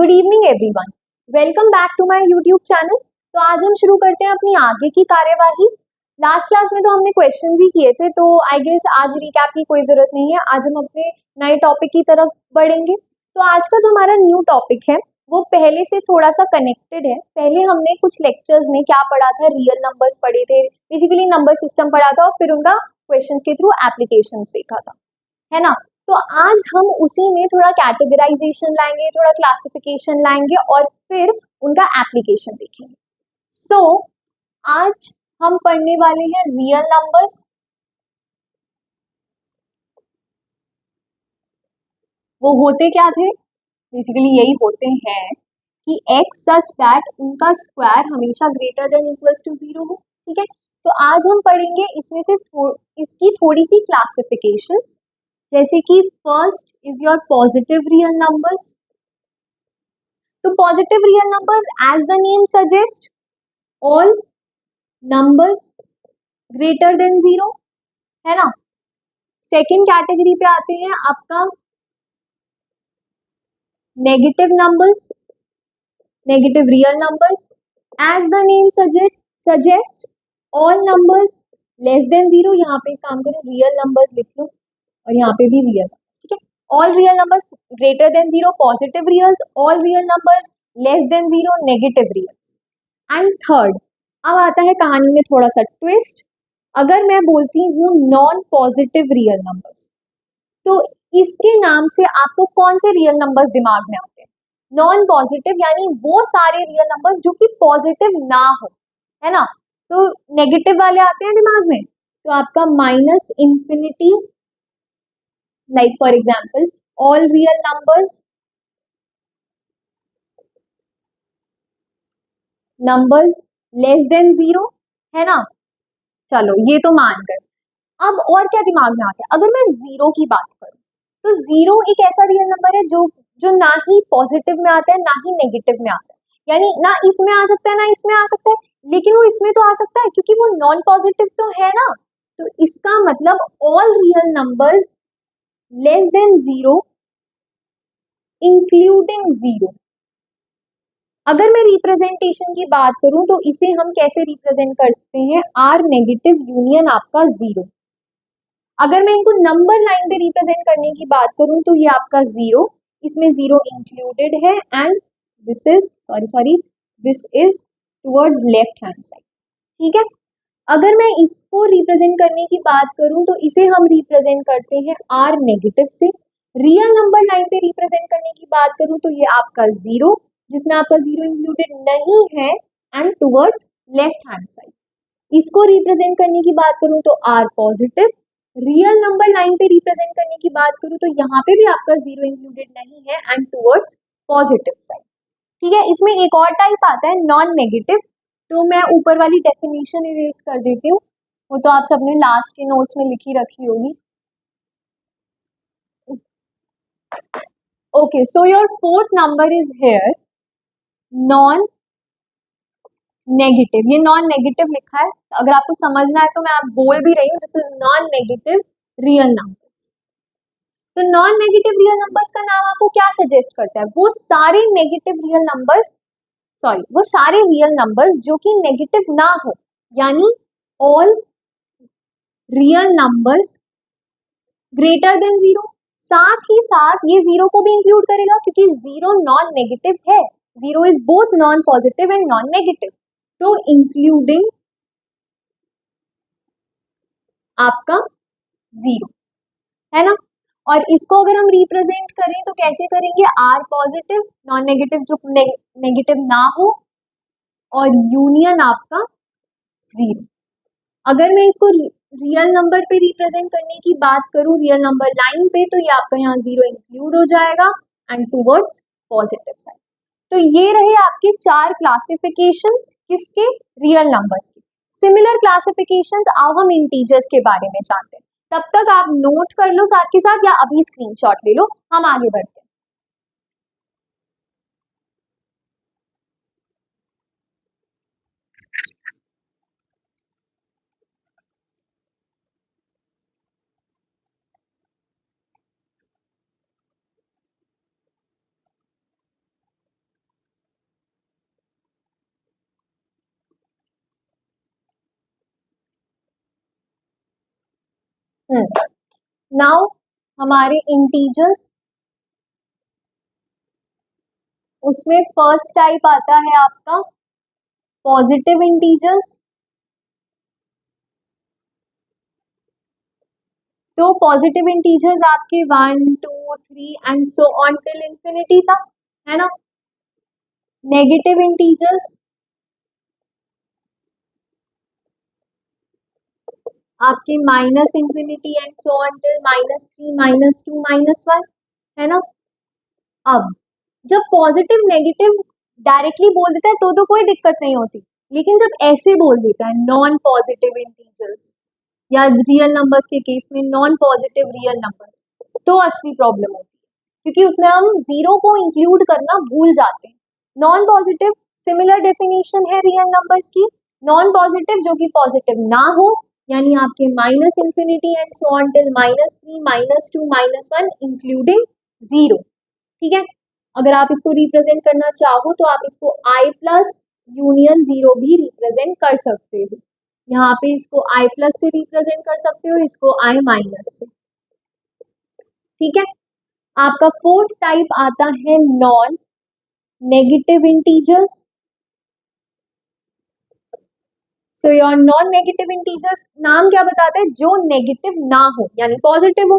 Good evening everyone, welcome back to my YouTube channel. तो आज हम शुरू करते हैं अपनी आगे की कार्यवाही। लास्ट क्लास में तो हमने क्वेश्चंस ही किए थे, तो आई गेस आज रिकैप की कोई जरूरत नहीं है। आज हम अपने नए टॉपिक की तरफ बढ़ेंगे। तो आज का जो हमारा न्यू टॉपिक है वो पहले से थोड़ा सा कनेक्टेड है। पहले हमने कुछ लेक्चर्स में क्या पढ़ा था, रियल नंबर्स पढ़े थे, बेसिकली नंबर सिस्टम पढ़ा था और फिर उनका क्वेश्चंस के थ्रू एप्लीकेशन सीखा था, है ना। तो आज हम उसी में थोड़ा कैटेगराइजेशन लाएंगे, थोड़ा क्लासिफिकेशन लाएंगे और फिर उनका एप्लीकेशन देखेंगे। सो आज हम पढ़ने वाले हैं रियल नंबर्स। वो होते क्या थे, बेसिकली यही होते हैं कि x सच दैट उनका स्क्वायर हमेशा ग्रेटर देन इक्वल्स टू 0 हो। ठीक है, तो आज हम पढ़ेंगे इसमें से इसकी थोड़ी सी क्लासिफिकेशंस, जैसे कि first is your positive real numbers. तो positive real numbers as the name suggest all numbers greater than 0, है ना। सेकेंड कैटेगरी पे आते हैं आपका negative numbers, negative real numbers as the name suggest all numbers less than 0। यहाँ पे काम करो, रियल नंबर्स लिख लो और यहाँ पे भी रियल, ठीक है। All real numbers greater than 0 positive reals, all real numbers less than 0 negative reals. And third, अब आता है कहानी में थोड़ा सा ट्विस्ट। अगर मैं बोलती हूँ नॉन पॉजिटिव रियल नंबर्स, तो इसके नाम से आपको कौन से रियल नंबर्स दिमाग में आते हैं? नॉन पॉजिटिव यानी वो सारे रियल नंबर्स जो कि पॉजिटिव ना हो, है ना। तो नेगेटिव वाले आते हैं दिमाग में, तो आपका minus infinity, like for example all real numbers less than 0, है ना। चलो ये तो मान गए। अब और क्या दिमाग में आता है? अगर मैं 0 की बात करूं, तो 0 एक ऐसा रियल नंबर है जो जो ना ही पॉजिटिव में आता है ना ही नेगेटिव में आता है, यानी ना इसमें आ सकता है ना इसमें आ सकता है, लेकिन वो इसमें तो आ सकता है क्योंकि वो नॉन पॉजिटिव तो है ना। तो इसका मतलब all real numbers less than 0 including 0। अगर मैं रिप्रेजेंटेशन की बात करूं तो इसे हम कैसे रिप्रेजेंट करते हैं? आर नेगेटिव यूनियन आपका 0। अगर मैं इनको नंबर लाइन पे रिप्रेजेंट करने की बात करूं तो ये आपका 0, इसमें 0 इंक्लूडेड है and this is sorry this is towards left hand side, ठीक है। अगर मैं इसको रिप्रेजेंट करने की बात करूं तो इसे हम रिप्रेजेंट करते हैं आर नेगेटिव से। रियल नंबर लाइन पे रिप्रेजेंट करने की बात करूं तो ये आपका 0, जिसमें आपका 0 इंक्लूडेड नहीं है and towards left hand side. इसको रिप्रेजेंट करने की बात करूं तो R positive. Real number line पे रिप्रेजेंट करने की बात करूं तो यहाँ पे भी आपका 0 इंक्लूडेड नहीं है एंड टुवर्ड्स पॉजिटिव साइड, ठीक है। इसमें एक और टाइप आता है नॉन नेगेटिव, तो मैं ऊपर वाली डेफिनेशन इरेज कर देती हूँ, वो तो आप सबने लास्ट के नोट्स में लिखी रखी होगी। Okay, so your fourth number is here non negative. ये नॉन नेगेटिव लिखा है, अगर आपको समझना है तो मैं आप बोल भी रही हूँ, this is non negative real numbers. तो नॉन नेगेटिव रियल नंबर्स का नाम आपको क्या सजेस्ट करता है? वो सारे नेगेटिव रियल नंबर्स, वो सारे रियल नंबर्स जो कि नेगेटिव ना हो, यानी all real numbers greater than 0। साथ ही साथ ये 0 को भी इंक्लूड करेगा क्योंकि 0 नॉन नेगेटिव है, 0 is both non positive and non negative, तो इंक्लूडिंग आपका 0, है ना। और इसको अगर हम रिप्रेजेंट करें तो कैसे करेंगे? आर पॉजिटिव, नॉन नेगेटिव जो नेगेटिव ना हो, और यूनियन आपका 0। अगर मैं इसको रियल नंबर पे रिप्रेजेंट करने की बात करूं, रियल नंबर लाइन पे, तो ये आपका यहाँ 0 इंक्लूड हो जाएगा एंड टुवर्ड्स पॉजिटिव साइड। तो ये रहे आपके 4 क्लासिफिकेशंस किसके? रियल नंबर्स के। सिमिलर क्लासिफिकेशंस अब हम इंटीजर्स के बारे में जानते हैं। तब तक आप नोट कर लो साथ के साथ या अभी स्क्रीनशॉट ले लो, हम आगे बढ़ते हैं। नाउ हमारे इंटीजर्स, उसमें फर्स्ट टाइप आता है आपका पॉजिटिव इंटीजर्स। तो पॉजिटिव इंटीजर्स आपके 1 2 3 and so on till infinity था, है ना। नेगेटिव इंटीजर्स आपके minus infinity and so on till -3 -2 -1, है ना। अब जब पॉजिटिव नेगेटिव डायरेक्टली बोल देता है तो कोई दिक्कत नहीं होती, लेकिन जब ऐसे बोल देता है नॉन पॉजिटिव इंटीजर्स या रियल नंबर्स के केस में नॉन पॉजिटिव रियल नंबर्स, तो असली प्रॉब्लम होती है, क्योंकि उसमें हम जीरो को इंक्लूड करना भूल जाते हैं। नॉन पॉजिटिव सिमिलर डेफिनेशन है रियल नंबर्स की, नॉन पॉजिटिव जो कि पॉजिटिव ना हो, यानी आपके minus infinity and so on till -3 -2 -1 including zero, ठीक है। अगर आप इसको रिप्रेजेंट करना चाहो तो आप इसको i प्लस यूनियन जीरो भी रिप्रेजेंट कर सकते हो। यहाँ पे इसको i प्लस से रिप्रेजेंट कर सकते हो, इसको i माइनस से, ठीक है। आपका फोर्थ टाइप आता है non negative integers. So your non negative integers नाम क्या बताता है, जो नेगेटिव ना हो यानी पॉजिटिव हो।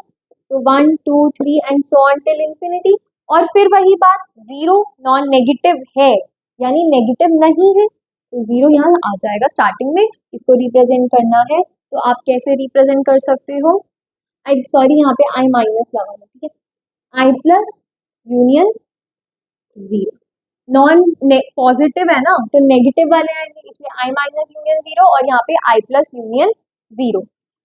तो 1 2 3 and so on till infinity, और फिर वही बात, जीरो नॉन नेगेटिव है यानी नेगेटिव नहीं है, तो जीरो यहाँ आ जाएगा स्टार्टिंग में। इसको रिप्रेजेंट करना है तो आप कैसे रिप्रेजेंट कर सकते हो, आई सॉरी यहाँ पे आई माइनस लगाना, ठीक है। I plus union zero, non positive है ना तो नेगेटिव वाले आएंगे, इसलिए आई माइनस यूनियन जीरो और यहाँ पे आई प्लस यूनियन जीरो।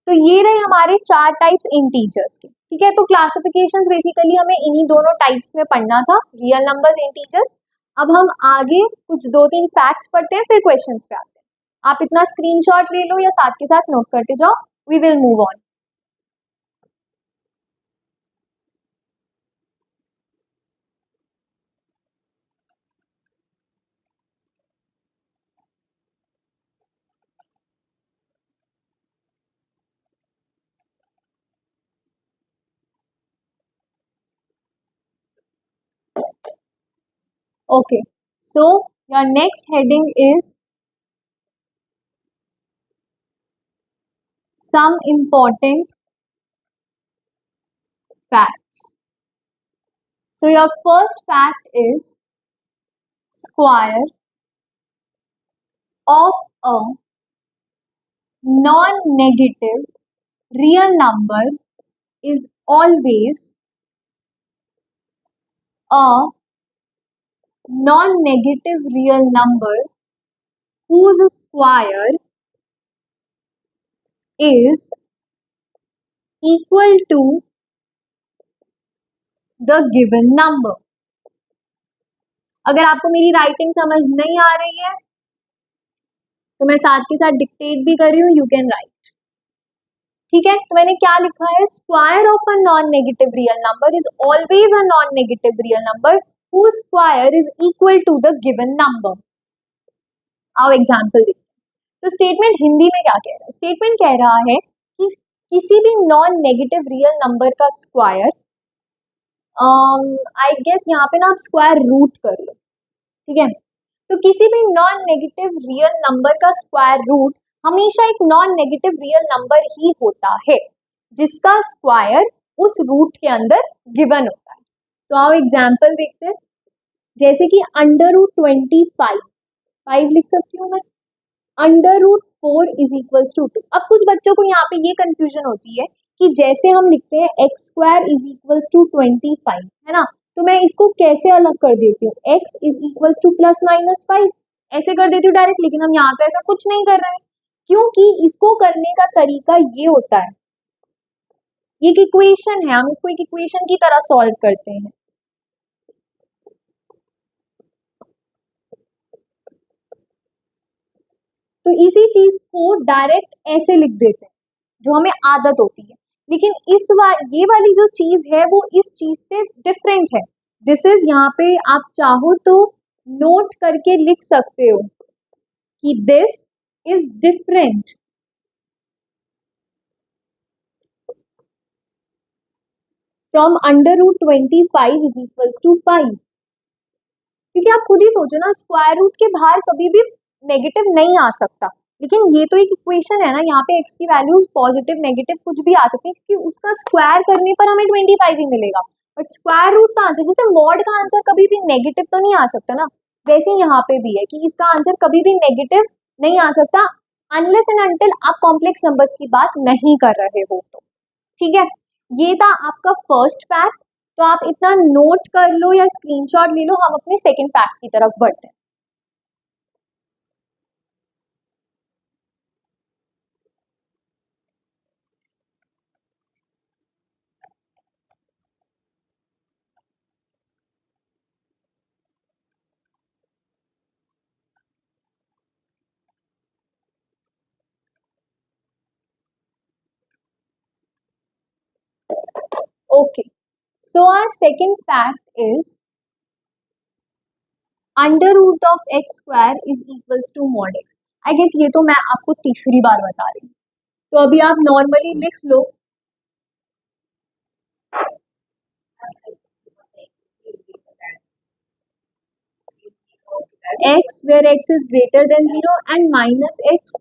तो ये रहे हमारे चार टाइप्स इंटीजर्स के, ठीक है। तो क्लासिफिकेशंस बेसिकली हमें इन्हीं दोनों टाइप्स में पढ़ना था, रियल नंबर्स, इंटीजर्स। अब हम आगे कुछ 2-3 फैक्ट्स पढ़ते हैं, फिर क्वेश्चंस पे आते हैं। आप इतना स्क्रीनशॉट ले लो या साथ के साथ नोट करते जाओ, we will move on. Okay, so your next heading is some important facts. So your first fact is square of a non-negative real number is always a non-negative real number whose square is equal to the given number. अगर आपको मेरी writing समझ नहीं आ रही है तो मैं साथ के साथ डिक्टेट भी कर रही हूँ, यू कैन राइट, ठीक है। तो मैंने क्या लिखा है, square of a non negative real number is always a non negative real number whose square is equal to the given number. आओ एग्जाम्पल देखते हैं। तो स्टेटमेंट हिंदी में क्या कह रहा है, स्टेटमेंट कह रहा है कि किसी भी नॉन नेगेटिव रियल नंबर का स्क्वायर, आई गेस यहाँ पे ना आप स्क्वायर रूट कर लो, ठीक है। तो किसी भी नॉन नेगेटिव रियल नंबर का स्क्वायर रूट हमेशा एक नॉन नेगेटिव रियल नंबर ही होता है जिसका स्क्वायर उस रूट के अंदर गिवन होता है। तो आओ एग्जाम्पल देखते हैं, जैसे कि √25, 5 लिख सकती हूँ मैं, √4 = 2। अब कुछ बच्चों को यहाँ पे ये कंफ्यूजन होती है कि जैसे हम लिखते हैं x² = 25, है ना, तो मैं इसको कैसे अलग कर देती हूँ, x = ±5 ऐसे कर देती हूँ डायरेक्ट, लेकिन हम यहाँ पे ऐसा कुछ नहीं कर रहे हैं, क्योंकि इसको करने का तरीका ये होता है, एक इक्वेशन है, हम इसको एक इक्वेशन की तरह सॉल्व करते हैं। तो इसी चीज को डायरेक्ट ऐसे लिख देते हैं जो हमें आदत होती है, लेकिन ये वाली जो चीज है वो इस चीज से डिफरेंट है। दिस इज, यहाँ पे आप चाहो तो नोट करके लिख सकते हो कि this is different from under root 25 is equals to 5, क्योंकि आप खुद ही सोचो ना, स्क्वायर रूट के बाहर कभी भी नेगेटिव नहीं आ सकता, लेकिन ये तो एक इक्वेशन है ना, यहाँ पे x की वैल्यूज पॉजिटिव नेगेटिव कुछ भी आ सकती है, क्योंकि उसका स्क्वायर करने पर हमें 25 ही मिलेगा, बट स्क्वायर रूट का आंसर, जैसे मॉड का आंसर कभी भी नेगेटिव तो नहीं आ सकता ना, वैसे ही यहाँ पे भी है कि इसका आंसर कभी भी नेगेटिव नहीं आ सकता, अनलेस एंड अनटिल आप कॉम्प्लेक्स नंबर्स की बात नहीं कर रहे हो तो। ठीक है, ये था आपका फर्स्ट फैक्ट, तो आप इतना नोट कर लो या स्क्रीनशॉट ले लो, हम अपने सेकंड फैक्ट की तरफ बढ़ते हैं। Okay, so our second fact is under root of x square is equals to mod x. I guess ये तो मैं आपको तीसरी बार बता रही हूँ, तो अभी आप नॉर्मली लिख लो x where x is greater than 0 and minus x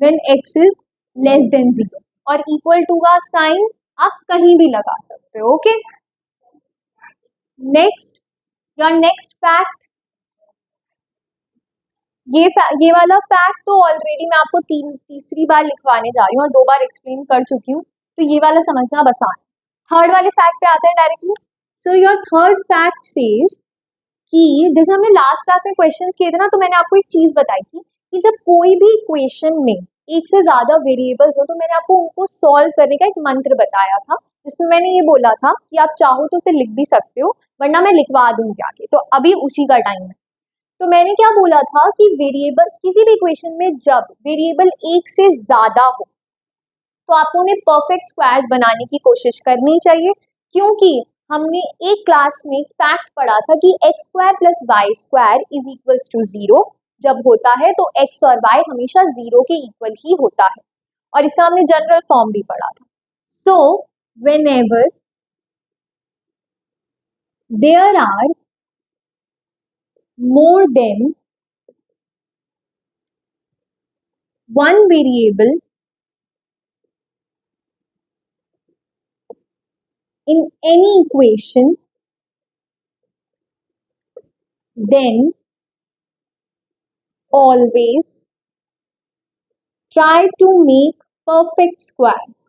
when x is less than 0, और इक्वल टू का साइन आप कहीं भी लगा सकते हो। Okay, next, your next fact, ये वाला फैक्ट तो ऑलरेडी मैं आपको तीसरी बार लिखवाने जा रही हूँ और 2 बार एक्सप्लेन कर चुकी हूँ, तो ये वाला समझना बस आसान। थर्ड वाले फैक्ट पे आते हैं directly. So your third fact says कि जैसे हमने लास्ट क्लास में क्वेश्चंस किए थे ना, तो मैंने आपको एक चीज बताई थी कि जब कोई भी इक्वेशन में एक से ज्यादा वेरिएबल्स हो, तो मैंने आपको उनको सॉल्व करने का एक मंत्र बताया था, जिसमें मैंने ये बोला था कि आप चाहो तो उसे लिख भी सकते हो, वरना मैं लिखवा दूंगी आगे, तो अभी उसी का टाइम है। तो मैंने क्या बोला था कि वेरिएबल, किसी भी इक्वेशन में जब वेरिएबल एक से ज्यादा हो, तो आपको उन्हें परफेक्ट स्क्वायर्स बनाने की कोशिश करनी चाहिए, क्योंकि हमने एक क्लास में फैक्ट पढ़ा था कि x square plus y square is equals to 0, जब होता है तो एक्स और वाई हमेशा 0 के इक्वल ही होता है, और इसका हमने जनरल फॉर्म भी पढ़ा था। So whenever there are more than one variable in any equation, then always try to make perfect squares.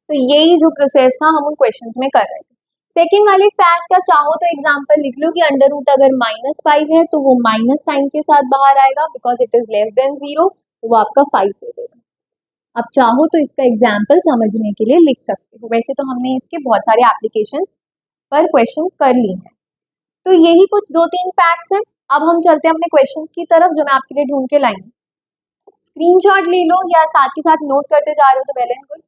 तो यही जो प्रोसेस था हम उन क्वेश्चंस में कर रहे थे। सेकेंड वाले फैक्ट का चाहो तो एग्जांपल लिख लो कि अंडर रूट अगर -5 है तो वो माइनस साइन के साथ बाहर आएगा, because it is less than 0, तो वो आपका 5 दे देगा। आप चाहो तो इसका एग्जाम्पल समझने के लिए लिख सकते हो, वैसे तो हमने इसके बहुत सारे एप्लीकेशन पर क्वेश्चन कर लिए हैं। तो यही कुछ 2-3 फैक्ट्स हैं। अब हम चलते हैं अपने क्वेश्चंस की तरफ, जो मैं आपके लिए ढूंढ के लाई हूँ। स्क्रीनशॉट ले लो या साथ के साथ नोट करते जा रहे हो तो well and good.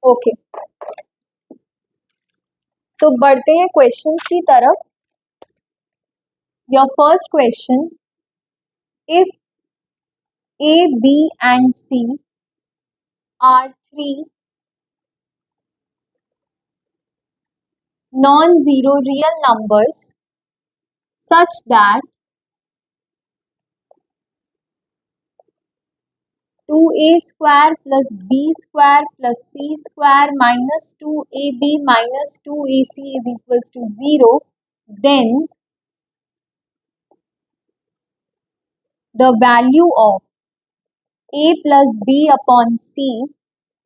Okay, so बढ़ते हैं क्वेश्चन की तरफ। Your first question, if a b and c are 3 non-zero real numbers such that 2a square plus b square plus c square minus 2ab minus 2ac is equals to 0, then the value of a plus b upon c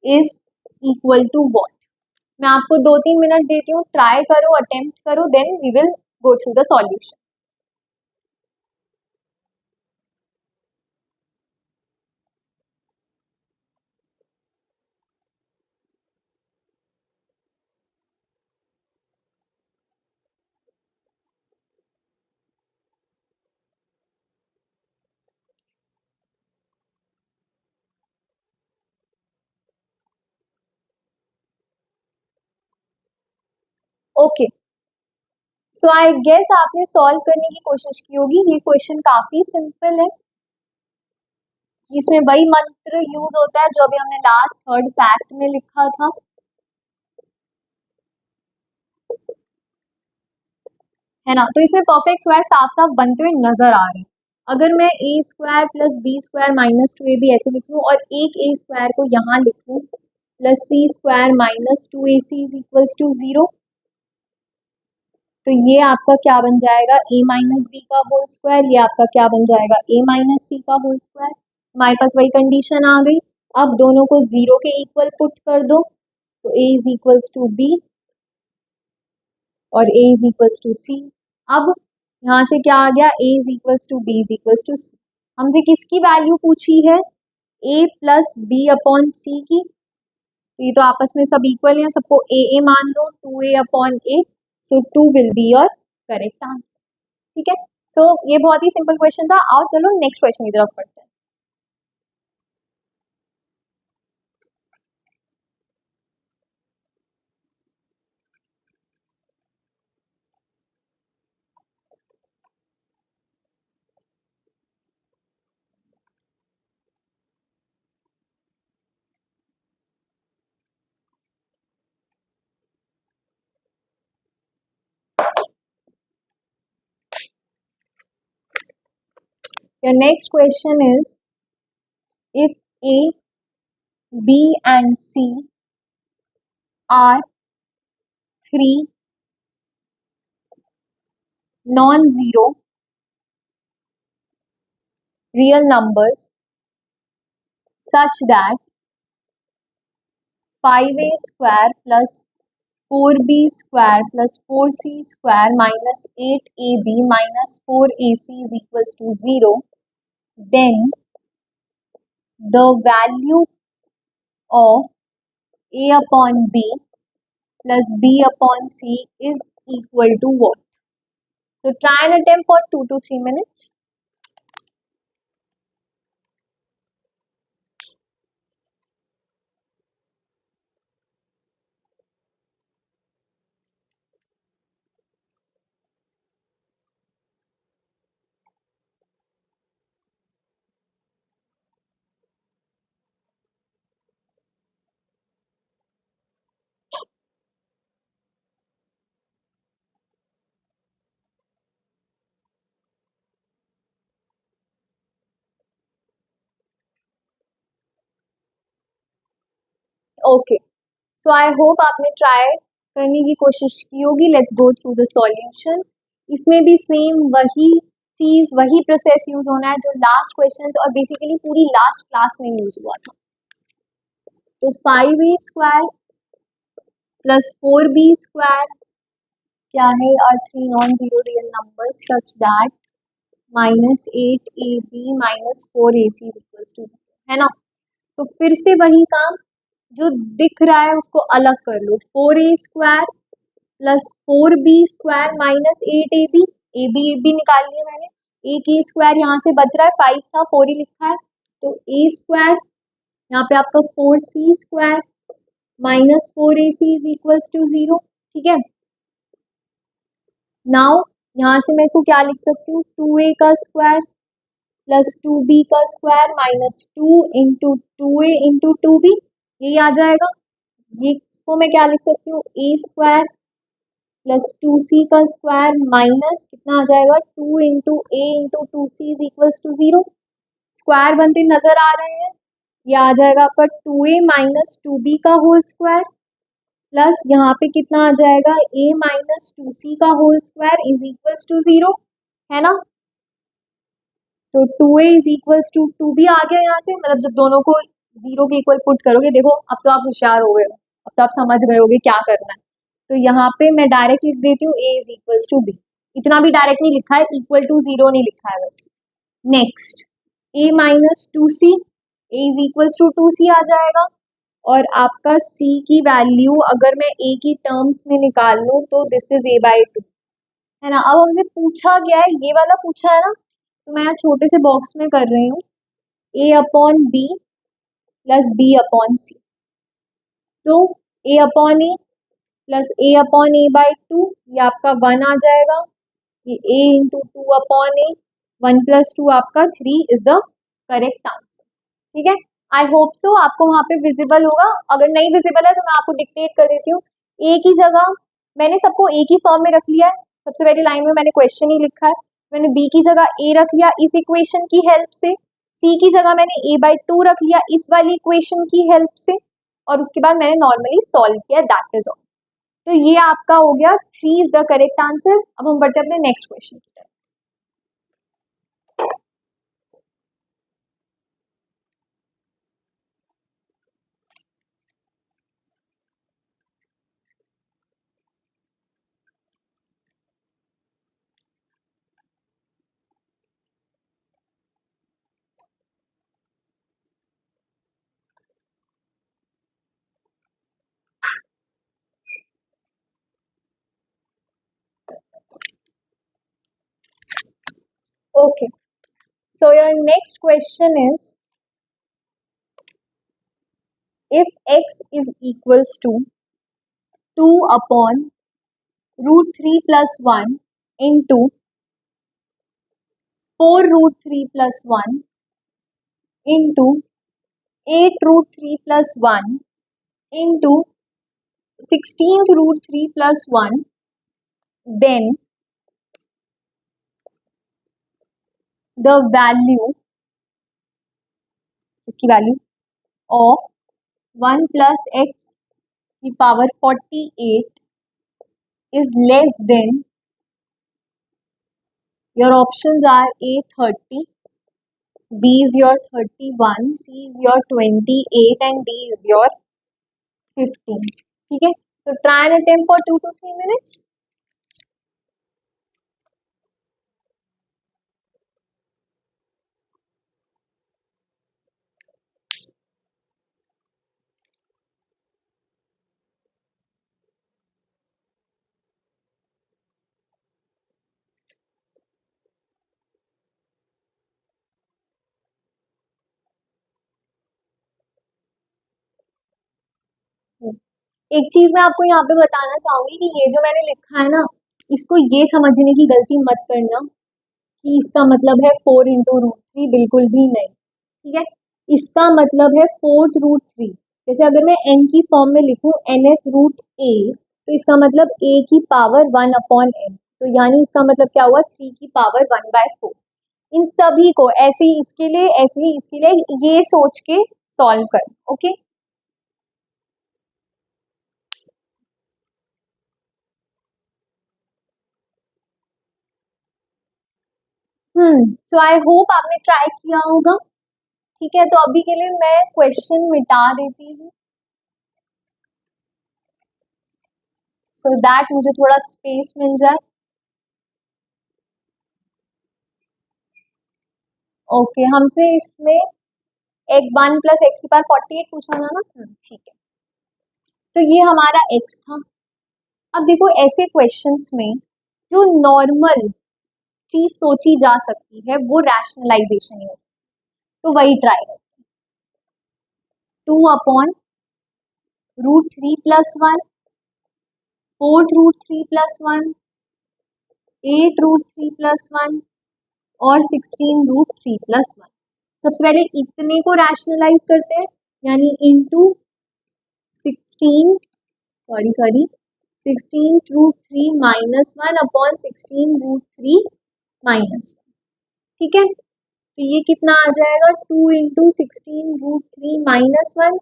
is equal to what? मैं आपको 2-3 minute देती हूँ, try करो, attempt करो, then we will go through the solution. Okay, so I guess आपने solve करने की कोशिश की होगी। ये क्वेश्चन काफी सिंपल है, इसमें वही मंत्र यूज होता है जो अभी हमने लास्ट थर्ड फैक्ट में लिखा था। है ना, तो इसमें परफेक्ट स्क्वायर साफ साफ बनते हुए नजर आ रहे हैं। अगर मैं a square plus b square minus two a b ऐसे लिख लूँ और एक ए स्क्वायर को यहाँ लिख लूँ plus c square minus two a c is equals to 0, तो ये आपका क्या बन जाएगा, ए माइनस बी का होल स्क्वायर, ये आपका क्या बन जाएगा, ए माइनस सी का होल स्क्वायर। हमारे पास वही कंडीशन आ गई। अब दोनों को 0 के इक्वल पुट कर दो, तो a is equals to b और a is equals to c. अब यहाँ से क्या आ गया, a is equals to b is equals to c. हमसे किसकी वैल्यू पूछी है, a plus b upon c की, तो ये तो आपस में सब इक्वल हैं, सबको ए मान लो, 2a upon A, so 2 will be your correct answer. ठीक है, सो ये बहुत ही सिंपल क्वेश्चन था। आओ चलो नेक्स्ट क्वेश्चन की तरफ पढ़ते हैं। Your next question is, if A, B and C are three non-zero real numbers such that 5a square plus 4b square plus 4c square minus 8ab minus 4ac is equals to 0, then the value of a upon b plus b upon c is equal to what? So try and attempt for 2 to 3 minutes. Okay, so I hope आपने try करने की कोशिश की होगी। Let's go through the solution. इसमें भी same वही चीज, वही प्रोसेस यूज होना है जो लास्ट क्वेश्चन और बेसिकली पूरी लास्ट क्लास में यूज हुआ था। तो 5a square plus 4b square क्या है, are three non zero real number such that -8ab minus 4ac is equals to 0, है ना। तो फिर से वही काम, जो दिख रहा है उसको अलग कर लो, 4a square plus 4b square minus 8ab, a b निकाल लिया मैंने, एक ए स्क्वायर यहाँ से बच रहा है, 5 था 4 ही लिखा है, तो ए स्क्वायर यहाँ पे आपका 4c square minus 4ac is equals to 0। ठीक है, नाउ यहाँ से मैं इसको क्या लिख सकती हूँ, 2a का स्क्वायर प्लस 2b का square minus 2 into 2a into 2b, यही आ जाएगा। ये इसको मैं क्या लिख सकती हूँ, ए स्क्वायर प्लस 2c का स्क्वायर माइनस कितना आ जाएगा, 2 into a into 2c is equals to 0। Square बनते नजर आ रहे हैं, ये आ जाएगा आपका 2a माइनस 2b का होल स्क्वायर प्लस यहाँ पे कितना आ जाएगा, a माइनस 2c का whole square is equals to 0, है ना। तो 2a is equals to 2b आ गया यहाँ से, मतलब जब दोनों को 0 के इक्वल पुट करोगे, देखो अब तो आप होशियार हो गए हो, अब तो आप समझ गए होगे क्या करना है। तो यहाँ पे मैं डायरेक्ट लिख देती हूँ a is equals to b, इतना भी डायरेक्ट नहीं लिखा है, इक्वल टू 0 नहीं लिखा है बस। Next a minus 2c, a is equals to 2c आ जाएगा, और आपका c की वैल्यू अगर मैं a की टर्म्स में निकाल लूँ तो दिस इज a/2, है ना। अब हमसे पूछा गया है, ये वाला पूछा है ना, तो मैं यहाँ छोटे से बॉक्स में कर रही हूँ a upon b plus b upon c. तो a upon a plus a upon a by two, ये आपका 1 आ जाएगा, ये a into two upon a, 1 plus 2 आपका 3 इज द करेक्ट आंसर। ठीक है, आई होप सो आपको वहां पे विजिबल होगा। अगर नहीं विजिबल है तो मैं आपको डिक्टेट कर देती हूँ। ए की जगह मैंने सबको ए की फॉर्म में रख लिया है, सबसे पहली लाइन में मैंने क्वेश्चन ही लिखा है, मैंने बी की जगह ए रख लिया इस इक्वेशन की हेल्प से, सी की जगह मैंने ए बाई टू रख लिया इस वाली इक्वेशन की हेल्प से, और उसके बाद मैंने नॉर्मली सॉल्व किया, दैट इज ऑल। तो ये आपका हो गया 3 इज द करेक्ट आंसर। अब हम बढ़ते हैं अपने नेक्स्ट क्वेश्चन की तरफ। Okay, so your next question is, if x is equals to 2 upon root 3 plus 1 into 4 root 3 plus 1 into 8 root 3 plus 1 into 16th root 3 plus 1, then the value, इसकी value of 1 plus x की power 48 is less than, your options are A 30, B is your 31, C is your 28 and D is your 15. ठीक है, so try and attempt for 2 to 3 minutes. एक चीज मैं आपको यहाँ पे बताना चाहूंगी कि ये जो मैंने लिखा है ना, इसको ये समझने की गलती मत करना कि इसका मतलब है 4 इंटू रूट थ्री, बिल्कुल भी नहीं। ठीक है, इसका मतलब है फोर्थ रूट थ्री। जैसे अगर मैं n की फॉर्म में लिखूं nth रूट a, तो इसका मतलब a की पावर 1 अपॉन n, तो यानी इसका मतलब क्या हुआ 3 की पावर 1 बाय 4। इन सभी को ऐसे ही इसके लिए, ऐसे ही इसके लिए, ये सोच के सॉल्व कर। ओके, सो आई होप आपने ट्राई किया होगा। ठीक है, तो अभी के लिए मैं क्वेश्चन मिटा देती हूँ, सो दैट मुझे थोड़ा स्पेस मिल जाए। ओके, हमसे इसमें एक 1 प्लस एक्स की पावर 48 पूछा था ना। ठीक है, तो ये हमारा x था। अब देखो ऐसे क्वेश्चंस में जो नॉर्मल चीज सोची जा सकती है वो रैशनलाइजेशन है, तो वही ट्राई करते हैं। 2 upon root 3 plus 1, fourth root 3 plus 1, 8 root 3 plus 1 और 16 रूट 3 प्लस 1। सबसे पहले इतने को रैशनलाइज करते हैं, यानी into 16 root 3 minus 1 upon 16 root 3 minus 1। ठीक है, तो ये कितना आ जाएगा 2 इंटू 16 रूट 3 माइनस 1,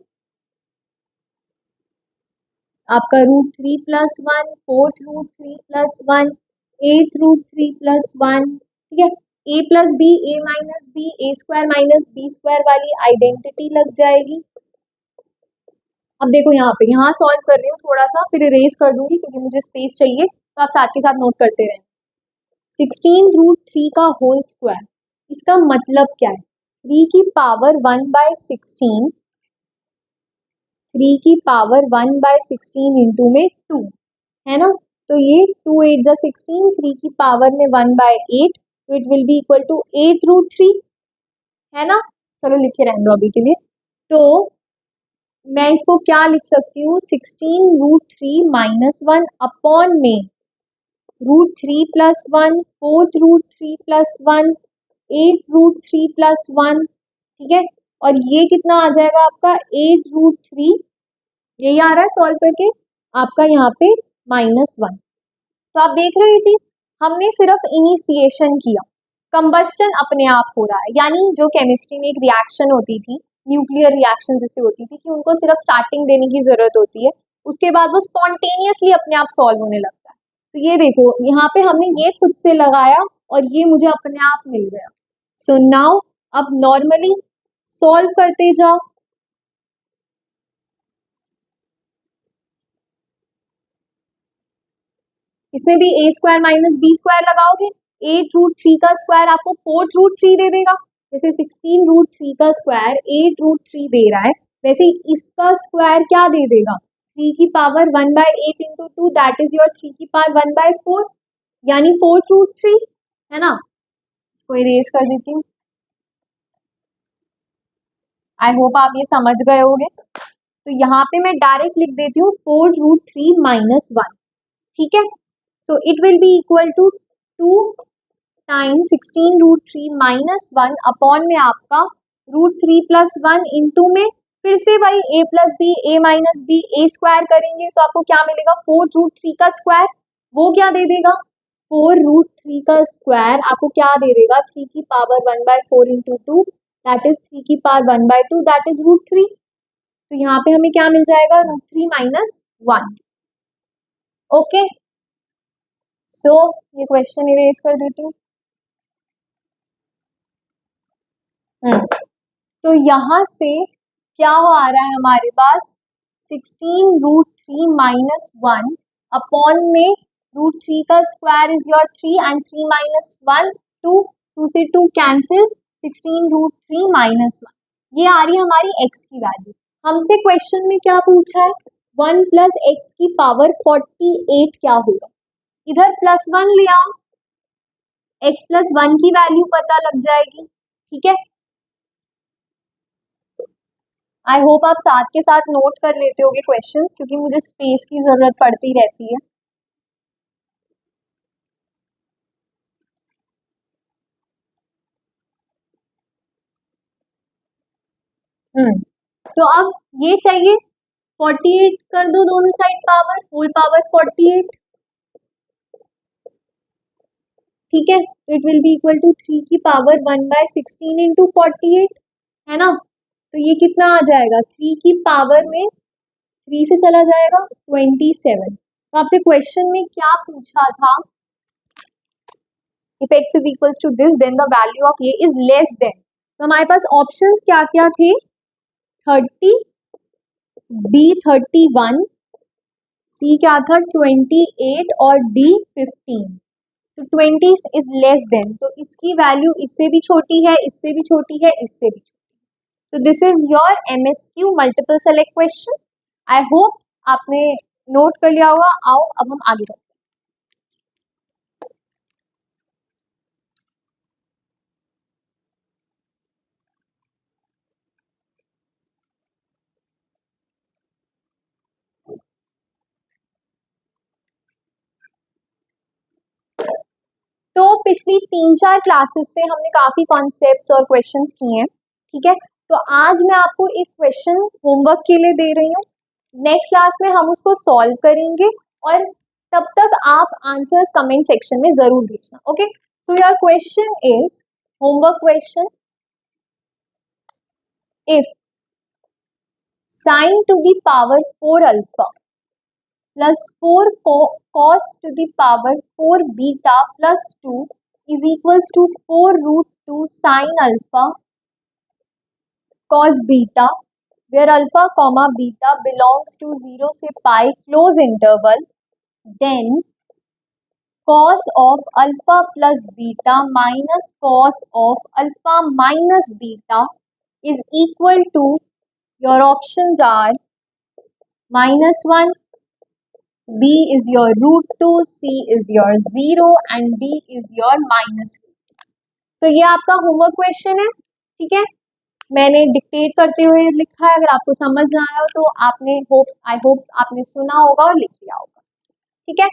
आपका root 3 plus 1, fourth root 3 plus 1, 8 root 3 plus 1। ठीक है, a plus b, a minus b, a square minus b square वाली आइडेंटिटी लग जाएगी। अब देखो यहाँ पे, यहाँ सॉल्व कर रही हूँ थोड़ा सा, फिर इरेज कर दूंगी क्योंकि मुझे स्पेस चाहिए, तो आप साथ के साथ नोट करते रहें। 16 रूट 3 का होल स्क्वायर, इसका मतलब क्या है 3 की पावर 1 बाय 16, 3 की पावर 1 बाय 16 इंटू में 2 है ना, तो ये 2 8 जा 16, 3 की पावर में 1 बाय 8, तो it will be equal to 8 root 3, है ना। चलो लिखे रहने दो अभी के लिए। तो मैं इसको क्या लिख सकती हूँ, 16√3 माइनस 1 अपॉन में √3+1, 4√3+1, 8√3+1, ठीक है। और ये कितना आ जाएगा आपका 8√3, यही आ रहा है सॉल्व करके आपका यहाँ पे -1। तो आप देख रहे हो ये चीज, हमने सिर्फ इनिशिएशन किया, कंबस्शन अपने आप हो रहा है। यानी जो केमिस्ट्री में एक रिएक्शन होती थी, न्यूक्लियर रिएक्शन जैसे होती थी कि उनको सिर्फ स्टार्टिंग देने की जरूरत होती है, उसके बाद वो स्पॉन्टेनियसली अपने आप सॉल्व होने लगता है। तो ये देखो यहाँ पे हमने ये खुद से लगाया और ये मुझे अपने आप मिल गया। सो नाउ अब नॉर्मली सॉल्व करते जाओ। इसमें भी a² माइनस b² लगाओगे, 8√3 का स्क्वायर आपको 4√3 दे देगा। जैसे 16√3 का स्क्वायर 8√3 दे रहा है, वैसे इसका स्क्वायर क्या दे देगा, 3 की power 1/8 into 2, that is your 3 की पावर 1/4, यानी 4√3, है ना। इसको इरेज कर देती हूँ। आई होप आप ये समझ गए होंगे। तो यहाँ पे मैं डायरेक्ट लिख देती हूँ 4√3 माइनस 1, ठीक है। So it will be equal to 2 times 16√3 minus 1 upon में आपका √3+1 इंटू में फिर से भाई a+b a minus b a² करेंगे तो आपको क्या मिलेगा, 4√3 का स्क्वायर, वो क्या दे देगा, 4√3 का स्क्वायर आपको क्या दे देगा, 3 की पावर 1/4 इंटू 2, दैट इज 3 की पावर 1/2, दैट इज √3। तो यहाँ पे हमें क्या मिल जाएगा, √3 माइनस 1। ओके, सो ये क्वेश्चन इरेज कर देती हूँ। तो यहाँ से क्या आ रहा है हमारे पास, 16√3 माइनस 1 अपॉन में √3 का square is your 3 and 3 minus 1 2, 2 से 2 कैंसिल, 16√3 माइनस 1, ये आ रही है हमारी x की वैल्यू। हमसे क्वेश्चन में क्या पूछा है, 1 प्लस एक्स की पावर 48 क्या होगा। इधर +1 ले आओ, x+1 की वैल्यू पता लग जाएगी, ठीक है। आई होप आप साथ के साथ नोट कर लेते होगे क्वेश्चंस, क्योंकि मुझे स्पेस की जरूरत पड़ती रहती है। तो अब ये चाहिए 48 कर दो दोनों साइड पावर, होल पावर 48, ठीक है। It will be equal to 3 की पावर 1/16 इंटू 48, है ना। तो ये कितना आ जाएगा, 3 की पावर में 3 से चला जाएगा 27। तो आपसे क्वेश्चन में क्या पूछा था, if x is equals to this then the value of ये इज लेस देन। तो हमारे पास ऑप्शंस क्या क्या थे, 30, B 31, C क्या था 28 और D 15। तो 20 इज लेस देन, तो इसकी वैल्यू इससे भी छोटी है, इससे भी छोटी है, इससे भी छोटी। तो this is your MSQ multiple select question. I hope आपने नोट कर लिया होगा। आओ अब हम आगे बढ़ते हैं। तो पिछली 3-4 क्लासेस से हमने काफी कॉन्सेप्ट्स और क्वेश्चंस किए हैं, ठीक है। तो आज मैं आपको एक क्वेश्चन होमवर्क के लिए दे रही हूँ, नेक्स्ट क्लास में हम उसको सॉल्व करेंगे और तब तक आप आंसर्स कमेंट सेक्शन में जरूर भेजना। Okay, so your question is homework question, if sin to the power 4 alpha plus 4 cos to the power 4 beta plus 2 is equals to 4√2 sin alpha cos beta, where alpha comma beta belongs to 0 से pi close interval, then cos of alpha plus beta minus cos of alpha minus beta is equal to, your options are -1, B is your √2, C is your 0 and D is your -2। So ये आपका homework question है, ठीक है। मैंने dictate करते हुए लिखा है, अगर आपको समझ ना आया हो तो आई होप आपने सुना होगा और लिख लिया होगा। ठीक है,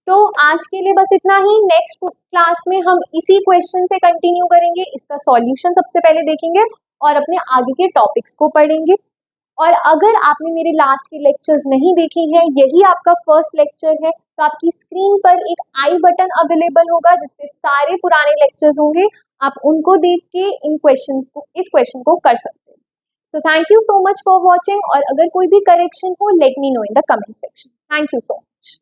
तो आज के लिए बस इतना ही। नेक्स्ट क्लास में हम इसी क्वेश्चन से कंटिन्यू करेंगे, इसका सॉल्यूशन सबसे पहले देखेंगे और अपने आगे के टॉपिक्स को पढ़ेंगे। और अगर आपने मेरे लास्ट के लेक्चर्स नहीं देखे हैं, यही आपका फर्स्ट लेक्चर है, तो आपकी स्क्रीन पर एक आई बटन अवेलेबल होगा जिसपे सारे पुराने लेक्चर्स होंगे, आप उनको देख के इस क्वेश्चन को कर सकते हैं। So thank you so much for watching, और अगर कोई भी करेक्शन हो let me know in the comment section. Thank you so much.